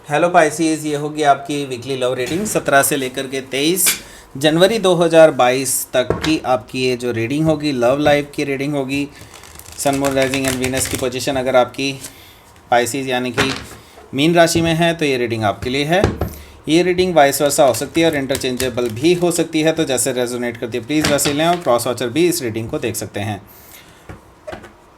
Hello Pisces, ये होगी आपकी वीकली लव रीडिंग 17 से लेकर के 23 जनवरी 2022 तक की आपकी ये जो रीडिंग होगी लव लाइफ की रीडिंग होगी। Sun moon rising and Venus की पोजीशन अगर आपकी पाइसिस यानी कि मीन राशि में है तो ये रीडिंग आपके लिए है। ये रीडिंग वाइस वर्सा हो सकती है और इंटरचेंजेबल भी हो सकती है, तो जैसे रेजोनेट करती है प्लीज़ वैसे लें और क्रॉस वॉचर भी इस रीडिंग को देख सकते हैं।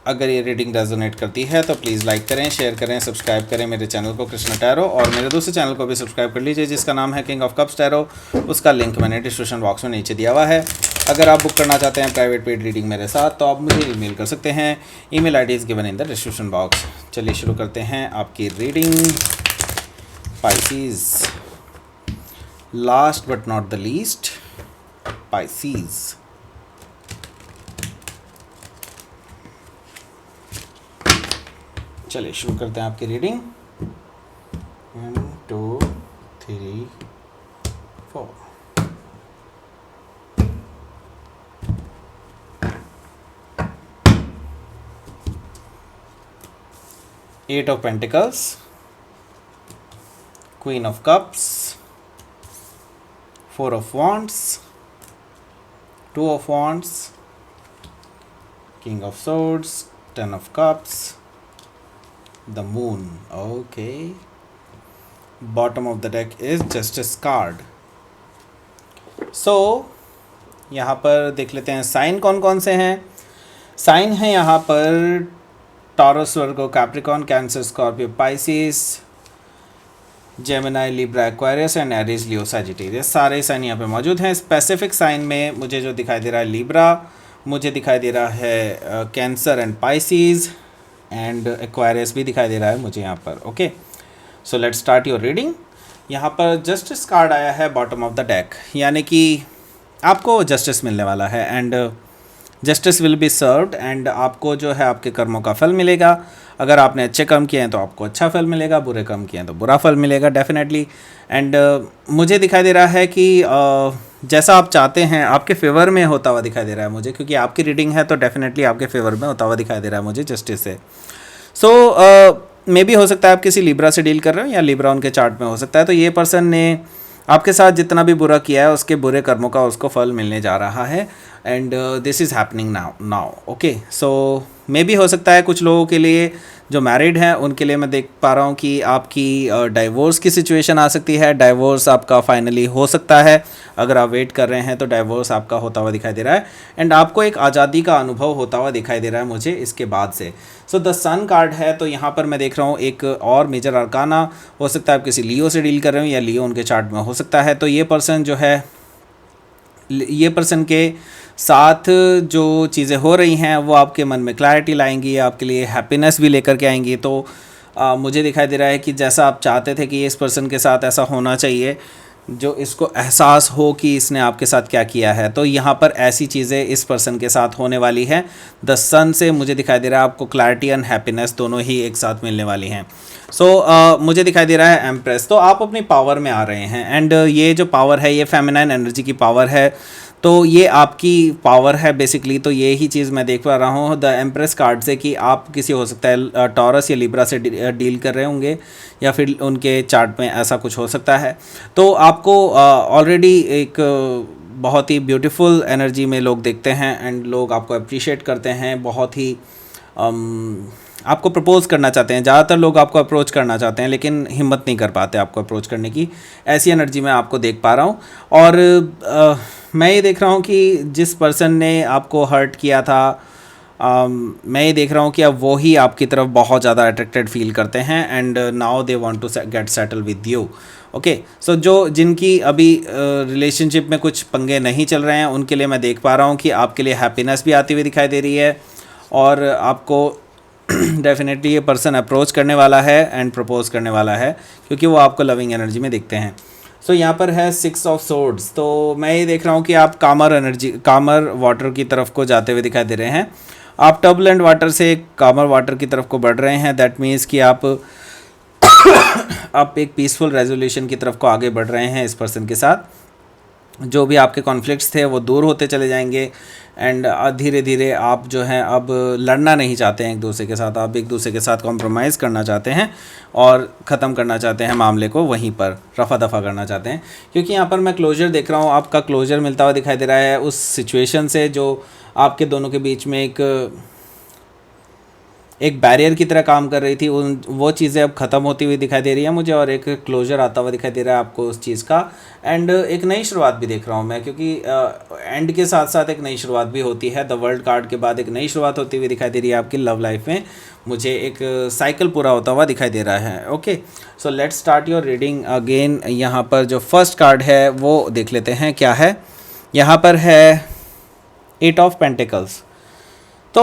अगर ये रीडिंग रेजोनेट करती है तो प्लीज़ लाइक करें, शेयर करें, सब्सक्राइब करें मेरे चैनल को कृष्ण टैरो, और मेरे दूसरे चैनल को भी सब्सक्राइब कर लीजिए जिसका नाम है किंग ऑफ कप्स टैरो। उसका लिंक मैंने डिस्क्रिप्शन बॉक्स में नीचे दिया हुआ है। अगर आप बुक करना चाहते हैं प्राइवेट पेड रीडिंग मेरे साथ तो आप मुझे ईमेल कर सकते हैं। Email ID is given in the description box. चलिए शुरू करते हैं आपकी reading Pisces. Last but not the least, Pisces. चलिए शुरू करते हैं आपकी reading. 1 2 3 4। Eight of pentacles, queen of cups, 4 of wands, 2 of wands, king of swords, 10 of cups, the moon. Okay, bottom of the deck is justice card. So यहाँ पर देख लेते हैं साइन कौन कौन से हैं। साइन है यहाँ पर taurus, Virgo, Capricorn, cancer, Scorpio, Pisces, Gemini, Libra, Aquarius and Aries, Leo, Sagittarius. सारे साइन यहाँ पे मौजूद हैं। स्पेसिफिक साइन में मुझे जो दिखाई दे रहा है लिब्रा, मुझे दिखाई दे रहा है कैंसर एंड पाइसिस एंड एक्वायरियस भी दिखाई दे रहा है मुझे यहाँ पर। Okay, so let's start your reading. यहाँ पर जस्टिस कार्ड आया है बॉटम ऑफ द डेक, यानी कि आपको जस्टिस मिलने वाला है and justice will be served and आपको जो है आपके कर्मों का फल मिलेगा। अगर आपने अच्छे कर्म किए हैं तो आपको अच्छा फल मिलेगा, बुरे कर्म किए हैं तो बुरा फल मिलेगा डेफिनेटली। एंड मुझे दिखाई दे रहा है कि जैसा आप चाहते हैं आपके फेवर में होता हुआ दिखाई दे रहा है मुझे, क्योंकि आपकी रीडिंग है तो डेफिनेटली आपके फेवर में होता हुआ दिखाई दे रहा है मुझे जस्टिस से। सो मे बी हो सकता है आप किसी लिब्रा से डील कर रहे हो या लिब्रा उनके चार्ट में हो सकता है। तो ये पर्सन ने आपके साथ जितना भी बुरा किया है उसके बुरे कर्मों का उसको फल मिलने जा रहा है and this is happening now. Okay, so may be हो सकता है कुछ लोगों के लिए जो मैरिड हैं उनके लिए मैं देख पा रहा हूँ कि आपकी डाइवोर्स की सिचुएशन आ सकती है। डाइवोर्स आपका फाइनली हो सकता है। अगर आप वेट कर रहे हैं तो डाइवोर्स आपका होता हुआ दिखाई दे रहा है एंड आपको एक आज़ादी का अनुभव होता हुआ दिखाई दे रहा है मुझे इसके बाद से। सो द सन कार्ड है, तो यहाँ पर मैं देख रहा हूँ एक और मेजर अरकाना। हो सकता है आप किसी लियो से डील कर रहे हो या लियो उनके चार्ट में हो सकता है। तो ये पर्सन जो है, ये पर्सन के साथ जो चीज़ें हो रही हैं वो आपके मन में क्लैरिटी लाएंगी, आपके लिए हैप्पीनेस भी लेकर के आएंगी। तो मुझे दिखाई दे रहा है कि जैसा आप चाहते थे कि इस पर्सन के साथ ऐसा होना चाहिए, जो इसको एहसास हो कि इसने आपके साथ क्या किया है, तो यहाँ पर ऐसी चीज़ें इस पर्सन के साथ होने वाली हैं। द सन से मुझे दिखाई दे रहा है आपको क्लैरिटी एंड हैप्पीनेस दोनों ही एक साथ मिलने वाली हैं। सो मुझे दिखाई दे रहा है एम्प्रेस। तो आप अपनी पावर में आ रहे हैं एंड ये जो पावर है ये फेमिनाइन एनर्जी की पावर है, तो ये आपकी पावर है बेसिकली। तो ये ही चीज़ मैं देख पा रहा हूँ द एम्प्रेस कार्ड से कि आप किसी हो सकता है टॉरस या लिब्रा से डील कर रहे होंगे या फिर उनके चार्ट में ऐसा कुछ हो सकता है। तो आपको ऑलरेडी एक बहुत ही ब्यूटीफुल एनर्जी में लोग देखते हैं एंड लोग आपको अप्रिशिएट करते हैं, बहुत ही आपको प्रपोज करना चाहते हैं। ज़्यादातर लोग आपको अप्रोच करना चाहते हैं लेकिन हिम्मत नहीं कर पाते आपको अप्रोच करने की, ऐसी एनर्जी मैं आपको देख पा रहा हूँ। और मैं ये देख रहा हूँ कि जिस पर्सन ने आपको हर्ट किया था, मैं ये देख रहा हूँ कि अब वो ही आपकी तरफ बहुत ज़्यादा अट्रैक्टेड फील करते हैं and now they want to get settle with you. Okay, so जो जिनकी अभी रिलेशनशिप में कुछ पंगे नहीं चल रहे हैं उनके लिए मैं देख पा रहा हूँ कि आपके लिए हैप्पीनेस भी आती हुई दिखाई दे रही है और आपको डेफिनेटली ये पर्सन अप्रोच करने वाला है एंड प्रपोज करने वाला है, क्योंकि वो आपको लविंग एनर्जी में दिखते हैं। सो यहाँ पर है 6 ऑफ सोर्ड्स। तो मैं ये देख रहा हूँ कि आप कामर वाटर की तरफ को जाते हुए दिखाई दे रहे हैं। आप टर्बुलेंट वाटर से कामर वाटर की तरफ को बढ़ रहे हैं। दैट मीन्स कि आप एक पीसफुल रेजोल्यूशन की तरफ को आगे बढ़ रहे हैं इस पर्सन के साथ। जो भी आपके कॉन्फ्लिक्ट्स थे वो दूर होते चले जाएंगे एंड धीरे धीरे आप जो हैं अब लड़ना नहीं चाहते हैं एक दूसरे के साथ, आप एक दूसरे के साथ कॉम्प्रोमाइज़ करना चाहते हैं और ख़त्म करना चाहते हैं मामले को, वहीं पर रफा दफ़ा करना चाहते हैं। क्योंकि यहाँ पर मैं क्लोजर देख रहा हूँ, आपका क्लोजर मिलता हुआ दिखाई दे रहा है उस सिचुएशन से जो आपके दोनों के बीच में एक बैरियर की तरह काम कर रही थी। उन वो चीज़ें अब ख़त्म होती हुई दिखाई दे रही है मुझे, और एक क्लोजर आता हुआ दिखाई दे रहा है आपको उस चीज़ का। एंड एक नई शुरुआत भी देख रहा हूँ मैं, क्योंकि एंड के साथ साथ एक नई शुरुआत भी होती है। द वर्ल्ड कार्ड के बाद एक नई शुरुआत होती हुई दिखाई दे रही है आपकी लव लाइफ में। मुझे एक साइकिल पूरा होता हुआ दिखाई दे रहा है। Okay, so let's start your reading again. यहाँ पर जो फर्स्ट कार्ड है वो देख लेते हैं क्या है। यहाँ पर है 8 ऑफ पेंटिकल्स। तो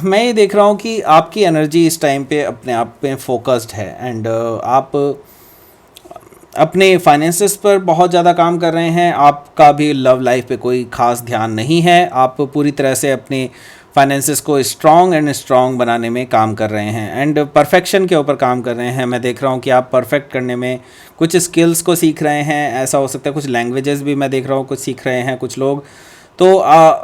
मैं ये देख रहा हूँ कि आपकी एनर्जी इस टाइम पे अपने आप पे फोकस्ड है, एंड आप अपने फाइनेंसेस पर बहुत ज़्यादा काम कर रहे हैं। आपका भी लव लाइफ पे कोई ख़ास ध्यान नहीं है। आप पूरी तरह से अपने फाइनेंसेस को स्ट्रॉन्ग बनाने में काम कर रहे हैं, एंड परफेक्शन के ऊपर काम कर रहे हैं। मैं देख रहा हूँ कि आप परफेक्ट करने में कुछ स्किल्स को सीख रहे हैं। ऐसा हो सकता है कुछ लैंग्वेजेस भी मैं देख रहा हूँ कुछ सीख रहे हैं कुछ लोग। तो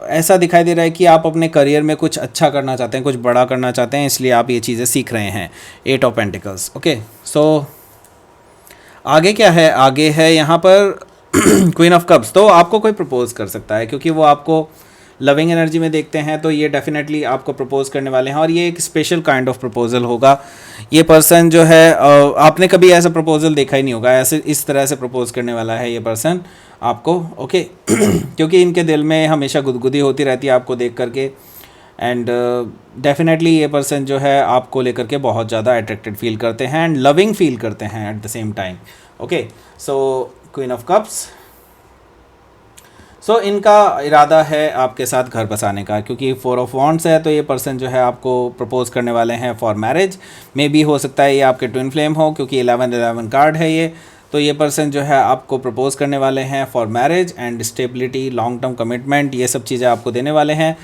ऐसा दिखाई दे रहा है कि आप अपने करियर में कुछ अच्छा करना चाहते हैं, कुछ बड़ा करना चाहते हैं, इसलिए आप ये चीज़ें सीख रहे हैं। 8 ऑफ पेंटिकल्स। ओके, सो आगे क्या है? आगे है यहाँ पर क्वीन ऑफ कप्स। तो आपको कोई प्रपोज कर सकता है, क्योंकि वो आपको लविंग एनर्जी में देखते हैं, तो ये डेफिनेटली आपको प्रपोज करने वाले हैं, और ये एक स्पेशल काइंड ऑफ प्रपोजल होगा। ये पर्सन जो है आपने कभी ऐसा प्रपोजल देखा ही नहीं होगा, ऐसे इस तरह से प्रपोज करने वाला है ये पर्सन आपको। ओके क्योंकि इनके दिल में हमेशा गुदगुदी होती रहती है आपको देख करके, एंड डेफिनेटली ये पर्सन जो है आपको लेकर के बहुत ज़्यादा अट्रैक्टेड फील करते हैं एंड लविंग फील करते हैं at the same time. Okay, so queen of cups. So इनका इरादा है आपके साथ घर बसाने का, क्योंकि 4 ऑफ वॉन्ड्स है, तो ये पर्सन जो है आपको प्रपोज करने वाले हैं फॉर मैरिज। मे भी हो सकता है ये आपके ट्विन फ्लेम हो, क्योंकि 11 कार्ड है ये। तो ये पर्सन जो है आपको प्रपोज करने वाले हैं for marriage and stability, long term commitment, ये सब चीज़ें आपको देने वाले हैं।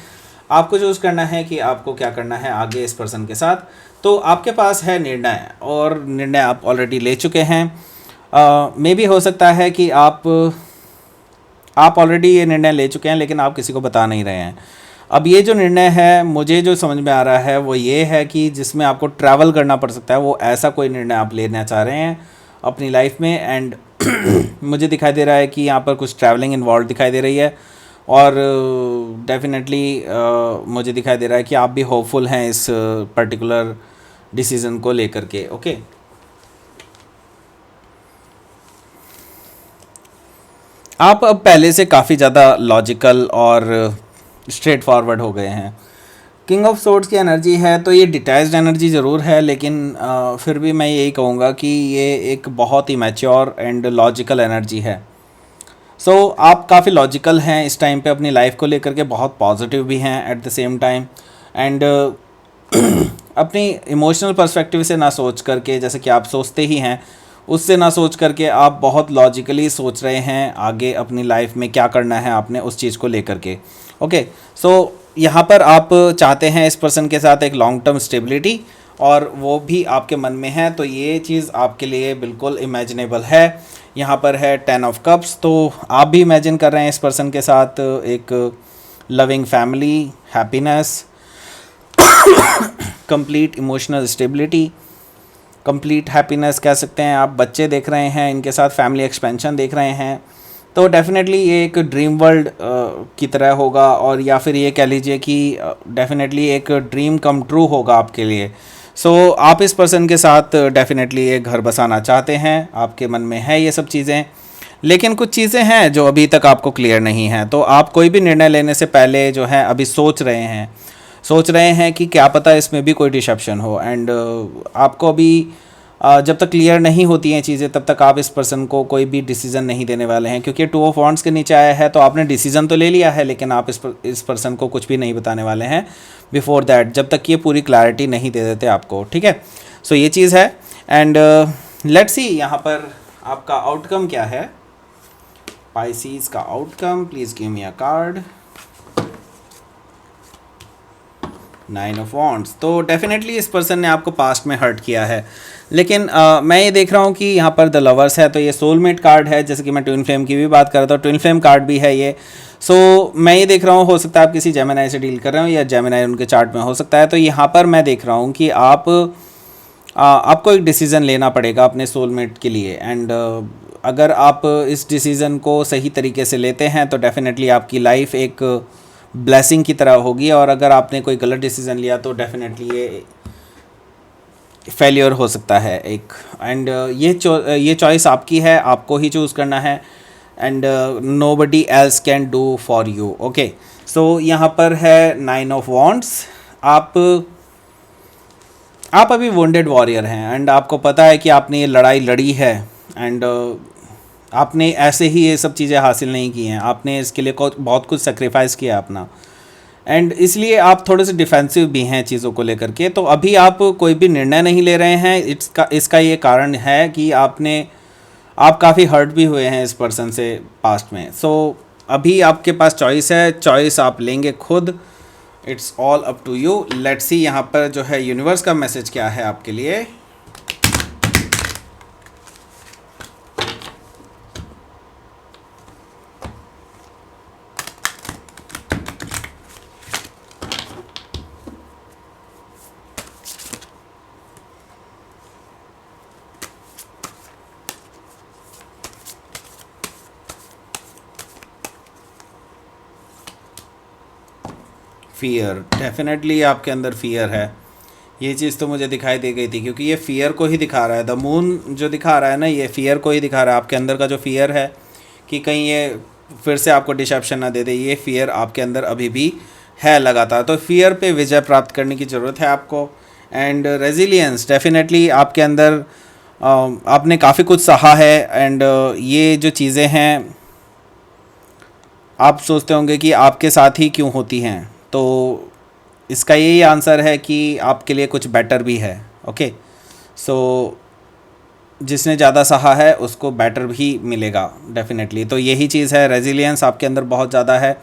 आपको चूज़ करना है कि आपको क्या करना है आगे इस पर्सन के साथ। तो आपके पास है निर्णय, और निर्णय आप ऑलरेडी ले चुके हैं। मे भी हो सकता है कि आप ऑलरेडी ये निर्णय ले चुके हैं, लेकिन आप किसी को बता नहीं रहे हैं। अब ये जो निर्णय है मुझे जो समझ में आ रहा है वो ये है कि जिसमें आपको ट्रैवल करना पड़ सकता है, वो ऐसा कोई निर्णय आप लेना चाह रहे हैं अपनी लाइफ में। एंड मुझे दिखाई दे रहा है कि यहाँ पर कुछ ट्रैवलिंग इन्वॉल्व दिखाई दे रही है, और डेफिनेटली मुझे दिखाई दे रहा है कि आप भी होपफुल हैं इस पर्टिकुलर डिसीज़न को लेकर के। ओके, आप अब पहले से काफ़ी ज़्यादा लॉजिकल और स्ट्रेट फॉरवर्ड हो गए हैं। किंग ऑफ सोर्ड्स की एनर्जी है, तो ये डिटैच्ड एनर्जी ज़रूर है, लेकिन फिर भी मैं यही कहूँगा कि ये एक बहुत ही मैच्योर एंड लॉजिकल एनर्जी है। सो आप काफ़ी लॉजिकल हैं इस टाइम पे अपनी लाइफ को लेकर के, बहुत पॉजिटिव भी हैं at the same time, and अपनी इमोशनल पर्सपेक्टिव से ना सोच करके, जैसे कि आप सोचते ही हैं, उससे ना सोच करके आप बहुत लॉजिकली सोच रहे हैं आगे अपनी लाइफ में क्या करना है आपने उस चीज़ को लेकर के। ओके, सो यहाँ पर आप चाहते हैं इस पर्सन के साथ एक लॉन्ग टर्म स्टेबिलिटी, और वो भी आपके मन में है, तो ये चीज़ आपके लिए बिल्कुल इमेजिनेबल है। यहाँ पर है 10 ऑफ कप्स, तो आप भी इमेजिन कर रहे हैं इस पर्सन के साथ एक loving family, happiness, complete emotional stability, complete happiness कह सकते हैं आप। बच्चे देख रहे हैं इनके साथ, फैमिली एक्सपेंशन देख रहे हैं, तो डेफिनेटली ये एक ड्रीम वर्ल्ड की तरह होगा, और या फिर ये कह लीजिए कि डेफिनेटली एक ड्रीम कम ट्रू होगा आपके लिए। सो आप इस पर्सन के साथ डेफिनेटली एक घर बसाना चाहते हैं, आपके मन में है ये सब चीज़ें, लेकिन कुछ चीज़ें हैं जो अभी तक आपको क्लियर नहीं हैं। तो आप कोई भी निर्णय लेने से पहले जो है अभी सोच रहे हैं कि क्या पता इसमें भी कोई डिसेप्शन हो, एंड आपको अभी जब तक क्लियर नहीं होती हैं चीज़ें तब तक आप इस पर्सन को कोई भी डिसीज़न नहीं देने वाले हैं, क्योंकि 2 ऑफ वॉन्ड्स के नीचे आया है, तो आपने डिसीज़न तो ले लिया है, लेकिन आप इस पर्सन को कुछ भी नहीं बताने वाले हैं बिफोर दैट, जब तक ये पूरी क्लैरिटी नहीं दे देते आपको। ठीक है, सो ये चीज़ है, एंड लेट्स सी यहाँ पर आपका आउटकम क्या है। पाइसीज का outcome, please give me a card. 9 of wands. तो डेफिनेटली इस पर्सन ने आपको पास्ट में हर्ट किया है, लेकिन मैं ये देख रहा हूँ कि यहाँ पर द लवर्स है, तो ये सोलमेट कार्ड है, जैसे कि मैं ट्विन फ्लेम की भी बात कर रहा था, ट्विन फ्लेम कार्ड भी है ये। सो मैं ये देख रहा हूँ, हो सकता है आप किसी जेमिनाई से डील कर रहे हो या जेमिनाई उनके चार्ट में हो सकता है। तो यहाँ पर मैं देख रहा हूँ कि आपको एक डिसीज़न लेना पड़ेगा अपने सोलमेट के लिए, एंड अगर आप इस डिसीज़न को सही तरीके से लेते हैं तो डेफिनेटली आपकी लाइफ एक ब्लेसिंग की तरह होगी, और अगर आपने कोई गलत डिसीज़न लिया तो डेफिनेटली ये फेलियर हो सकता है एक। एंड ये चॉइस आपकी है, आपको ही चूज़ करना है, and nobody else can do for you. Okay, so यहाँ पर है 9 ऑफ वॉन्ड्स। आप अभी वुंडेड वॉरियर हैं, एंड आपको पता है कि आपने ये लड़ाई लड़ी है, एंड आपने ऐसे ही ये सब चीज़ें हासिल नहीं की हैं, आपने इसके लिए बहुत कुछ सेक्रीफाइस किया अपना, एंड इसलिए आप थोड़े से डिफेंसिव भी हैं चीज़ों को लेकर के। तो अभी आप कोई भी निर्णय नहीं ले रहे हैं, इसका ये कारण है कि आप काफ़ी हर्ट भी हुए हैं इस पर्सन से पास्ट में। सो अभी आपके पास चॉइस है, चॉइस आप लेंगे खुद। It's all up to you. Let's see यहाँ पर जो है यूनिवर्स का मैसेज क्या है आपके लिए। फियर, डेफिनेटली आपके अंदर फियर है, ये चीज़ तो मुझे दिखाई दे गई थी, क्योंकि ये फियर को ही दिखा रहा है। द मून जो दिखा रहा है ना, ये फियर को ही दिखा रहा है। आपके अंदर का जो फियर है कि कहीं ये फिर से आपको डिसेप्शन ना दे दे, ये फियर आपके अंदर अभी भी है लगातार। तो फियर पे विजय प्राप्त करने की ज़रूरत है आपको। एंड रेजिलियंस, डेफिनेटली आपके अंदर आपने काफ़ी कुछ सहा है, एंड ये जो चीज़ें हैं आप सोचते होंगे कि आपके साथ ही क्यों होती हैं, तो इसका यही आंसर है कि आपके लिए कुछ बेटर भी है। ओके, सो जिसने ज़्यादा सहा है उसको बेटर भी मिलेगा डेफिनेटली। तो यही चीज़ है, रेजिलियंस आपके अंदर बहुत ज़्यादा है,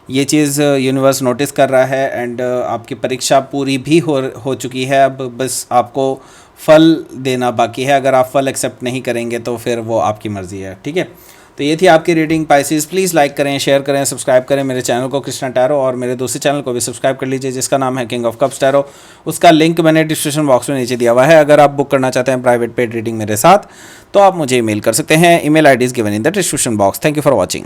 ये चीज़ यूनिवर्स नोटिस कर रहा है। एंड आपकी परीक्षा पूरी भी हो चुकी है, अब बस आपको फल देना बाकी है। अगर आप फल एक्सेप्ट नहीं करेंगे तो फिर वो आपकी मर्ज़ी है, ठीक है। तो ये थी आपकी रीडिंग पाइसेस। प्लीज़ लाइक करें, शेयर करें, सब्सक्राइब करें मेरे चैनल को कृष्णा टैरो, और मेरे दूसरे चैनल को भी सब्सक्राइब कर लीजिए जिसका नाम है किंग ऑफ कप्स टैरो। उसका लिंक मैंने डिस्क्रिप्शन बॉक्स में नीचे दिया हुआ है। अगर आप बुक करना चाहते हैं प्राइवेट पेड रीडिंग मेरे साथ तो आप मुझे ईमेल कर सकते हैं। Email ID is given in the description box. Thank you for watching.